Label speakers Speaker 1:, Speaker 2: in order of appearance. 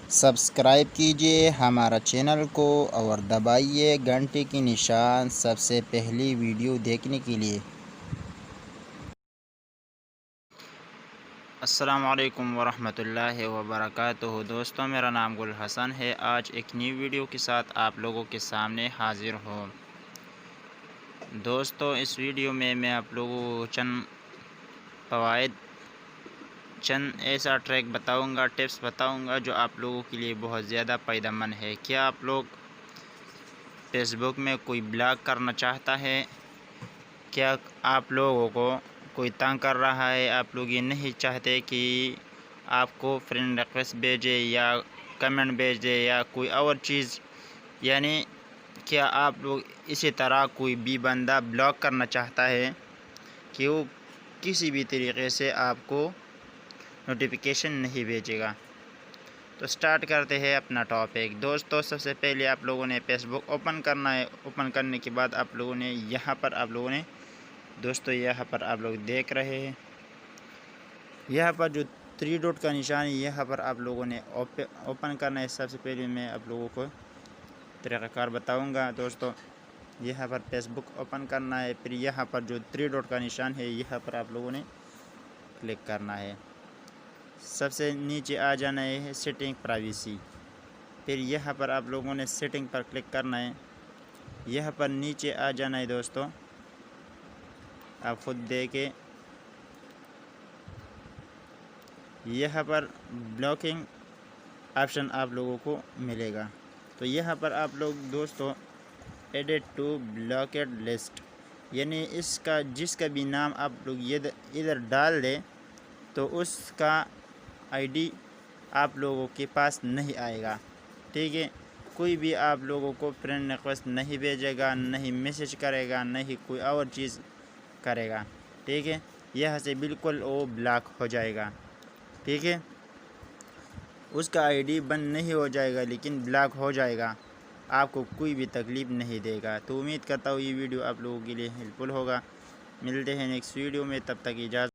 Speaker 1: Subscribe کیجیے ہمارا channel کو اور دبائیے گھنٹی کی نشان سب سے پہلی ویڈیو دیکھنے کے لیے۔
Speaker 2: السلام علیکم ورحمۃ اللہ وبرکاتہ۔ دوستوں، میرا نام گل حسن ہے۔ آج ایک نئی ویڈیو کے ساتھ آپ لوگوں کے سامنے حاضر ہوں۔ دوستوں، اس ویڈیو میں آپ لوگوں کو چند فوائد، چند ایسا ٹریک بتاؤں گا، ٹپس بتاؤں گا جو آپ لوگوں کے لیے بہت زیادہ فائدہ مند ہے۔ کیا آپ لوگ فیس بک میں کوئی بلاگ کرنا چاہتا ہے؟ کیا آپ لوگوں کو کوئی تنگ کر رہا ہے؟ آپ لوگ یہ نہیں چاہتے کہ آپ کو فرینڈ ریکویسٹ بھیجے یا کمنٹ بھیج دے یا کوئی اور چیز، یعنی کیا آپ لوگ اسی طرح کوئی بھی بندہ بلاک کرنا چاہتا ہے کہ وہ کسی بھی طریقے سے آپ کو نوٹیفیکیشن نہیں بھیجے گا؟ تو سٹارٹ کرتے ہیں اپنا ٹاپک۔ دوستو، سب سے پہلے آپ لوگوں نے فیس بک اوپن کرنا ہے۔ اوپن کرنے کے بعد آپ لوگوں نے یہاں پر آپ لوگ دیکھ رہے ہیں، یہاں پر جو 3 ڈاٹ کا نشان ہے، یہاں پر آپ لوگوں نے اوپن کرنا ہے۔ سب سے پہلے میں آپ لوگوں کو طریقہ کار بتاؤں گا۔ دوستو، یہاں پر فیس بک اوپن کرنا ہے، پھر یہاں پر جو 3 ڈاٹ کا نشان ہے، یہاں پر آپ لوگوں نے کلک کرنا ہے۔ سب سے نیچے آ جانا ہے سیٹنگ پرائیویسی، پھر یہاں پر آپ لوگوں نے سیٹنگ پر کلک کرنا ہے۔ یہاں پر نیچے آ جانا ہے۔ دوستو، آپ خود دیکھیں، یہاں پر بلاکنگ آپشن آپ لوگوں کو ملے گا۔ تو یہاں پر آپ لوگ دوستو ایڈٹ ٹو بلاکڈ لسٹ، یعنی اس کا جس کا بھی نام آپ لوگ ادھر ڈال دیں تو اس کا آئی ڈی آپ لوگوں کے پاس نہیں آئے گا، ٹھیک ہے؟ کوئی بھی آپ لوگوں کو فرینڈ ریکویسٹ نہیں بھیجے گا، نہیں میسیج کرے گا، نہیں کوئی اور چیز کرے گا، ٹھیک ہے؟ یہاں سے بالکل وہ بلاک ہو جائے گا، ٹھیک ہے؟ اس کا آئی ڈی بند نہیں ہو جائے گا لیکن بلاک ہو جائے گا، آپ کو کوئی بھی تکلیف نہیں دے گا۔ تو امید کرتا ہوں یہ ویڈیو آپ لوگوں کے لیے ہیلپ فل ہوگا۔ ملتے ہیں نیکسٹ ویڈیو میں، تب تک اجازت۔